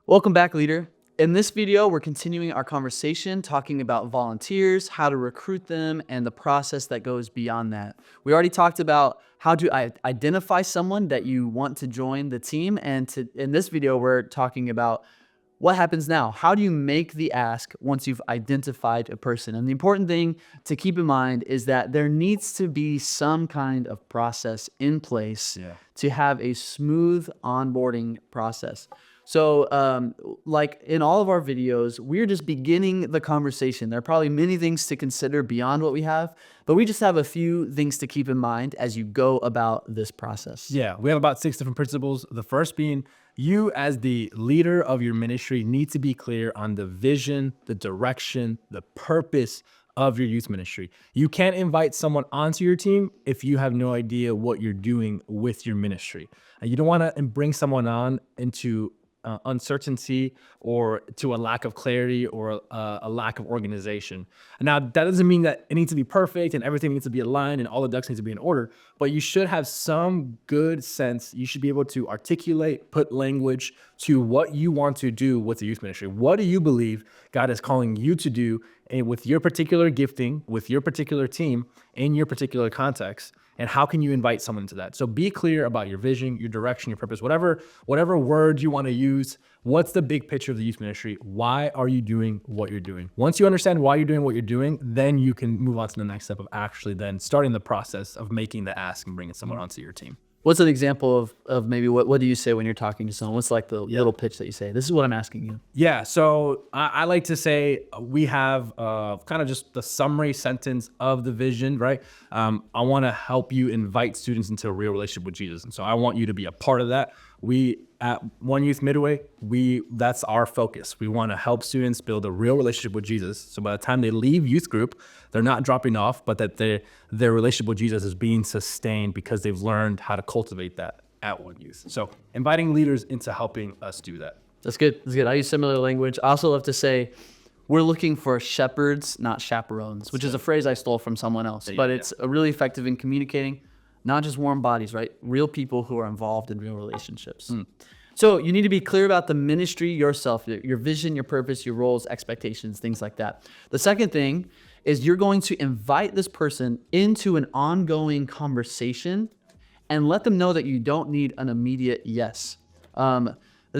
Welcome back, leader. In this video, we're continuing our conversation talking about volunteers, how to recruit them, and the process that goes beyond that. We already talked about how to identify someone that you want to join the team. In this video, we're talking about what happens now. How do you make the ask once you've identified a person? And the important thing to keep in mind is that there needs to be some kind of process in place to have a smooth onboarding process. So, like in all of our videos, we're just beginning the conversation. There are probably many things to consider beyond what we have, but we just have a few things to keep in mind as you go about this process. Yeah, we have about 6 different principles. The first being you as the leader of your ministry need to be clear on the vision, the direction, the purpose of your youth ministry. You can't invite someone onto your team if you have no idea what you're doing with your ministry. And you don't want to bring someone on into uncertainty or to a lack of clarity or a lack of organization. Now, that doesn't mean that it needs to be perfect and everything needs to be aligned and all the ducks need to be in order, but you should have some good sense. You should be able to articulate, put language to what you want to do with the youth ministry. What do you believe God is calling you to do with your particular gifting, with your particular team, in your particular context? And how can you invite someone to that? So be clear about your vision, your direction, your purpose, whatever word you want to use. What's the big picture of the youth ministry? Why are you doing what you're doing? Once you understand why you're doing what you're doing, then you can move on to the next step of actually then starting the process of making the ask and bringing someone onto your team. What's an example of maybe what do you say when you're talking to someone? What's like the little pitch that you say? This is what I'm asking you. Yeah, so I like to say we have kind of just the summary sentence of the vision, right? I want to help you invite students into a real relationship with Jesus. And so I want you to be a part of that. We at One Youth Midway, that's our focus. We want to help students build a real relationship with Jesus. So by the time they leave youth group, they're not dropping off, but that their relationship with Jesus is being sustained because they've learned how to cultivate that at One Youth. So inviting leaders into helping us do that. That's good. That's good. I use similar language. I also love to say, we're looking for shepherds, not chaperones, which is a phrase I stole from someone else, but it's really effective in communicating, not just warm bodies, right? Real people who are involved in real relationships. So you need to be clear about the ministry yourself, your vision, your purpose, your roles, expectations, things like that. The second thing is you're going to invite this person into an ongoing conversation and let them know that you don't need an immediate yes.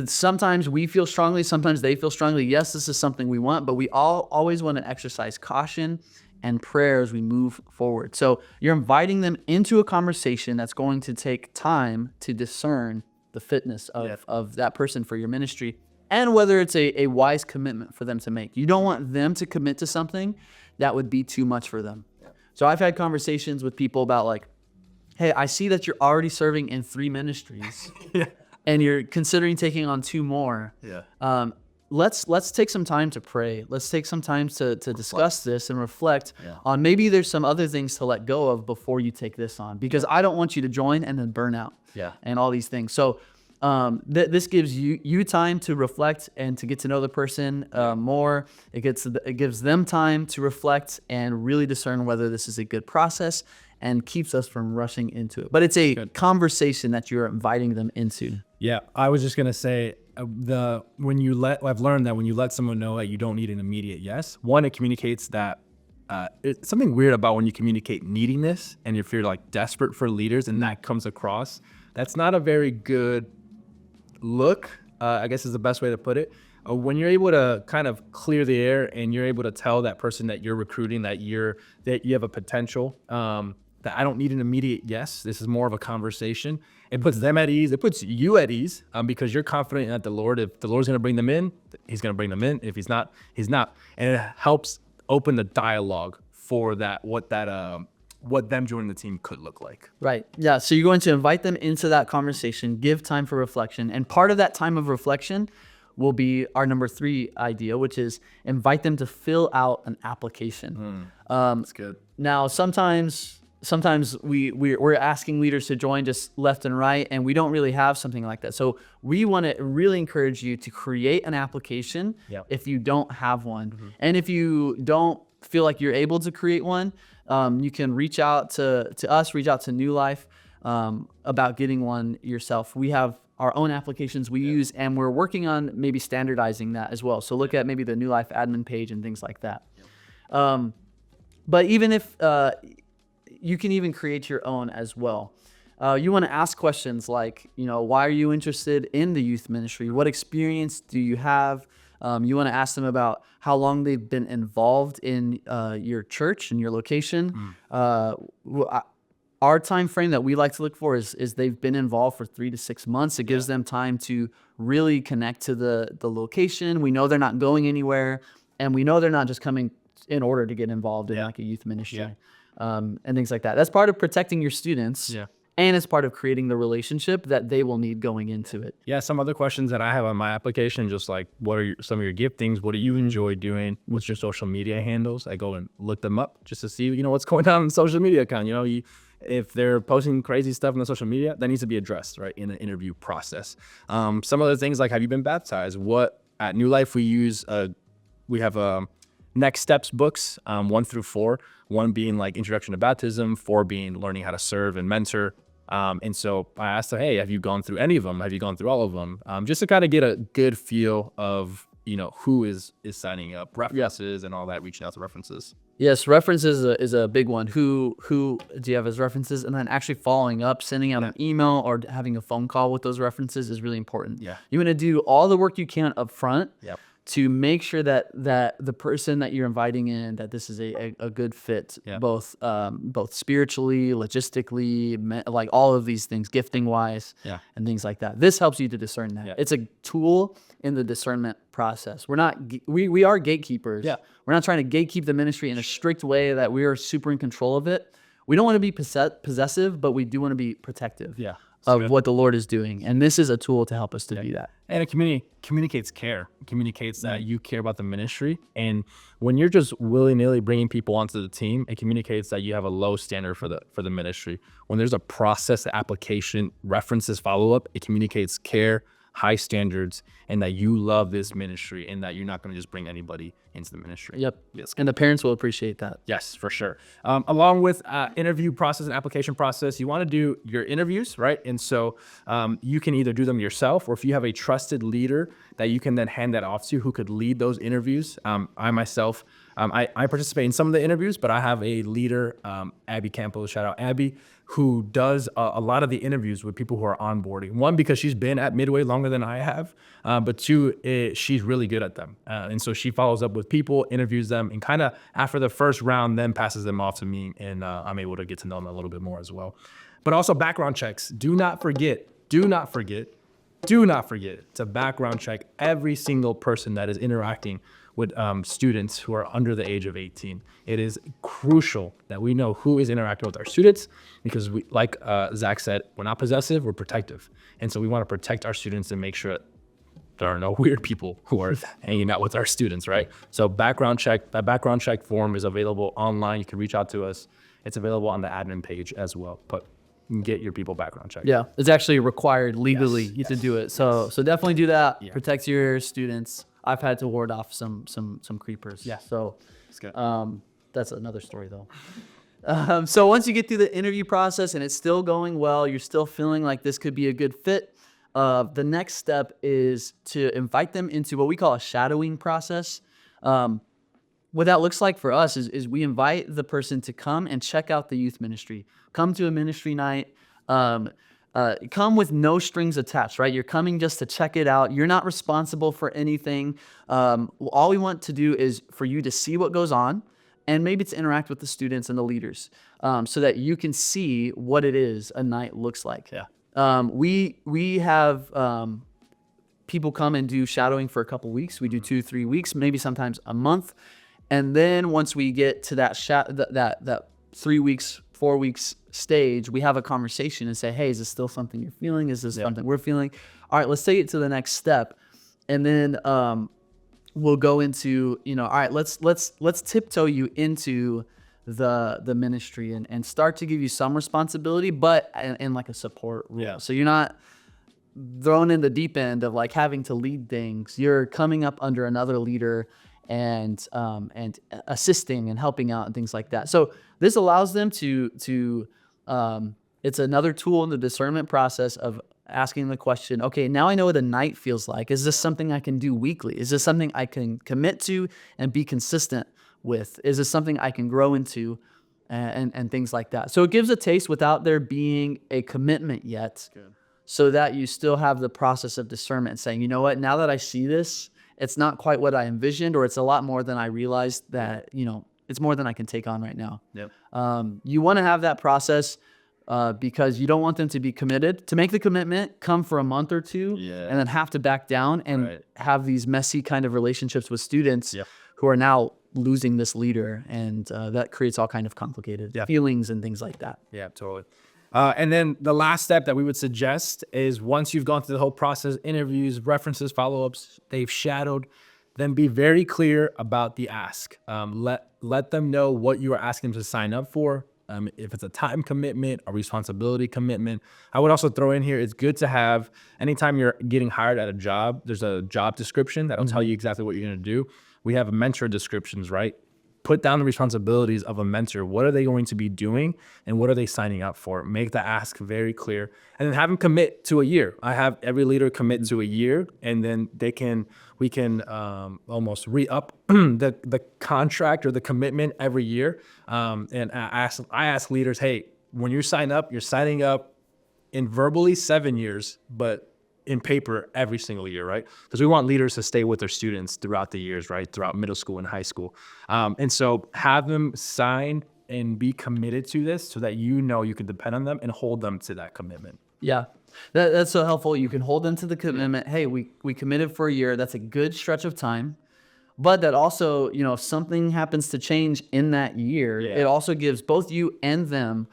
Sometimes we feel strongly, sometimes they feel strongly, yes, this is something we want, but we always want to exercise caution and prayer as we move forward. So you're inviting them into a conversation that's going to take time to discern the fitness of that person for your ministry and whether it's a wise commitment for them to make. You don't want them to commit to something that would be too much for them. So I've had conversations with people about like, hey, I see that you're already serving in 3 ministries and you're considering taking on 2 more. Let's take some time to pray. Let's take some time to discuss this and reflect on maybe there's some other things to let go of before you take this on, because I don't want you to join and then burn out and all these things. So this gives you time to reflect and to get to know the person more. It gives them time to reflect and really discern whether this is a good process and keeps us from rushing into it. But it's a conversation that you're inviting them into. Yeah, I was just gonna say I've learned that when you let someone know that you don't need an immediate yes, one, it communicates that it's something weird about when you communicate neediness and if you're like desperate for leaders and that comes across, that's not a very good look, I guess is the best way to put it. When you're able to kind of clear the air and you're able to tell that person that you're recruiting that you have a potential, that I don't need an immediate yes, this is more of a conversation. It puts them at ease. It puts you at ease because you're confident that the Lord, if the Lord's going to bring them in, he's going to bring them in. If he's not, he's not. And it helps open the dialogue for what them joining the team could look like. Right. Yeah. So you're going to invite them into that conversation, give time for reflection. And part of that time of reflection will be our number 3 idea, which is invite them to fill out an application. That's good. Now, sometimes we're asking leaders to join just left and right, and we don't really have something like that. So we want to really encourage you to create an application if you don't have one. And if you don't feel like you're able to create one, you can reach out to us, reach out to New Life. about getting one yourself. We have our own applications we use, and we're working on maybe standardizing that as well. So look at maybe the New Life admin page and things like that. But even if you can even create your own as well. You want to ask questions like, why are you interested in the youth ministry? What experience do you have? You want to ask them about how long they've been involved in your church and your location. Our time frame that we like to look for is they've been involved for 3 to 6 months. It gives them time to really connect to the location. We know they're not going anywhere, and we know they're not just coming in order to get involved in like a youth ministry and things like that. That's part of protecting your students. Yeah. And it's part of creating the relationship that they will need going into it. Yeah, some other questions that I have on my application, just like, what are some of your giftings? What do you enjoy doing? What's your social media handles? I go and look them up just to see, what's going on in the social media account. If they're posting crazy stuff on the social media, that needs to be addressed, right, in the interview process. Some other things like, have you been baptized? At New Life, we have next steps books, 1 through 4, 1 being like introduction to baptism, 4 being learning how to serve and mentor. And so I asked her, hey, have you gone through any of them? Have you gone through all of them? Just to kind of get a good feel of, who is signing up, references and all that, reaching out to references. Yes, references is a big one. Who do you have as references? And then actually following up, sending out an email or having a phone call with those references is really important. Yeah. You want to do all the work you can up front. Yep. To make sure that the person that you're inviting in, that this is a good fit, both spiritually, logistically, like all of these things, gifting wise, and things like that. This helps you to discern that. It's a tool in the discernment process. We are gatekeepers. Yeah. We're not trying to gatekeep the ministry in a strict way that we are super in control of it. We don't want to be possessive, but we do want to be protective. Yeah. Of what the Lord is doing. And this is a tool to help us to do that. And it communicates care. It communicates that you care about the ministry. And when you're just willy-nilly bringing people onto the team, it communicates that you have a low standard for the ministry. When there's a process, application, references, follow-up, it communicates care, high standards, and that you love this ministry and that you're not going to just bring anybody into the ministry. Yep. Yes. And the parents will appreciate that. Yes, for sure. Along with interview process and application process, you want to do your interviews, right? And so you can either do them yourself, or if you have a trusted leader that you can then hand that off to who could lead those interviews. I myself, I participate in some of the interviews, but I have a leader, Abby Campos, shout out Abby, who does a lot of the interviews with people who are onboarding. 1, because she's been at Midway longer than I have, but 2, she's really good at them. And so she follows up with people, interviews them, and kind of after the first round, then passes them off to me, and I'm able to get to know them a little bit more as well. But also background checks. Do not forget to background check every single person that is interacting with students who are under the age of 18. It is crucial that we know who is interacting with our students, because we, like Zach said, we're not possessive, we're protective. And so we want to protect our students and make sure there are no weird people who are hanging out with our students, right? So that background check form is available online. You can reach out to us. It's available on the admin page as well. But get your people background checked. Yeah, it's actually required legally to do it. So definitely do that. Yeah. Protect your students. I've had to ward off some creepers. Yeah. So that's another story though. So once you get through the interview process and it's still going well, you're still feeling like this could be a good fit. The next step is to invite them into what we call a shadowing process. What that looks like for us is we invite the person to come and check out the youth ministry. Come to a ministry night. Come with no strings attached, right? You're coming just to check it out. You're not responsible for anything. All we want to do is for you to see what goes on and maybe to interact with the students and the leaders so that you can see what it is a night looks like. Yeah. We have people come and do shadowing for a couple weeks. We do 2-3 weeks, maybe sometimes a month. And then once we get to that 3 weeks, 4 weeks stage, we have a conversation and say, hey, is this still something you're feeling? Is this something we're feeling? All right, let's take it to the next step. And then we'll go into, all right, let's tiptoe you into the ministry and start to give you some responsibility, but in like a support role. Yeah. So you're not thrown in the deep end of like having to lead things. You're coming up under another leader and assisting and helping out and things like that. So this allows them to It's another tool in the discernment process of asking the question, okay, now I know what a night feels like. Is this something I can do weekly? Is this something I can commit to and be consistent with? Is this something I can grow into and things like that? So it gives a taste without there being a commitment yet, so that you still have the process of discernment and saying, you know what, now that I see this, it's not quite what I envisioned, or it's a lot more than I realized that, it's more than I can take on right now. Yep. You want to have that process because you don't want them to be committed. To make the commitment, come for a month or two, and then have to back down and have these messy kind of relationships with students who are now losing this leader, and that creates all kind of complicated feelings and things like that. Yeah, totally. And then the last step that we would suggest is, once you've gone through the whole process, interviews, references, follow-ups, they've shadowed, then be very clear about the ask. Let them know what you are asking them to sign up for. If it's a time commitment, a responsibility commitment. I would also throw in here, it's good to have, anytime you're getting hired at a job, there's a job description that'll tell you exactly what you're gonna do. We have mentor descriptions, right? Put down the responsibilities of a mentor. What are they going to be doing and what are they signing up for? Make the ask very clear, and then have them commit to a year. I have every leader commit to a year, and then we can almost re-up the contract or the commitment every year. And I ask leaders, hey, when you sign up, you're signing up in verbally 7 years, but in paper every single year, right? Because we want leaders to stay with their students throughout the years, right? Throughout middle school and high school. And so have them sign and be committed to this, so that you can depend on them and hold them to that commitment. Yeah, that's so helpful. You can hold them to the commitment. Hey, we committed for a year. That's a good stretch of time. But that also, if something happens to change in that year, it also gives both you and them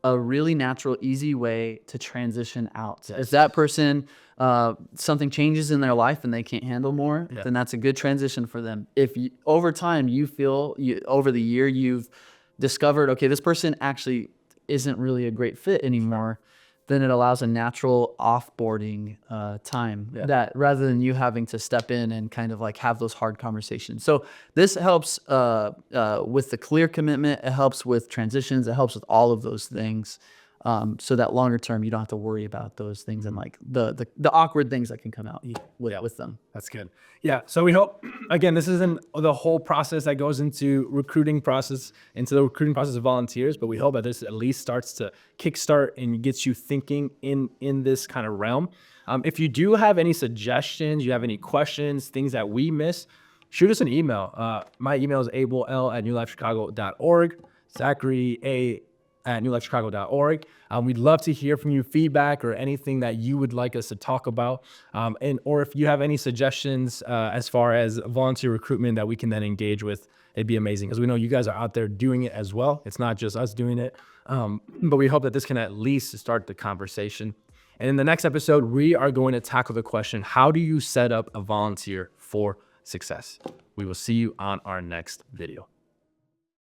a really natural, easy way to transition out. If that person, something changes in their life and they can't handle more, then that's a good transition for them. If over time you feel, over the year, you've discovered, okay, this person actually isn't really a great fit anymore, then it allows a natural offboarding time, that rather than you having to step in and kind of like have those hard conversations. So this helps with the clear commitment. It helps with transitions. It helps with all of those things, so that longer term you don't have to worry about those things and like the awkward things that can come out with them. That's good. Yeah. So we hope, again, this isn't the whole process that goes into the recruiting process of volunteers, but we hope that this at least starts to kickstart and gets you thinking in this kind of realm. If you do have any suggestions, you have any questions, things that we miss, shoot us an email. My email is ablel@newlifechicago.org, Zachary@newlifechicago.org. We'd love to hear from you, feedback or anything that you would like us to talk about. Or if you have any suggestions as far as volunteer recruitment that we can then engage with, it'd be amazing, because we know you guys are out there doing it as well. It's not just us doing it. But we hope that this can at least start the conversation. And in the next episode, we are going to tackle the question, how do you set up a volunteer for success? We will see you on our next video.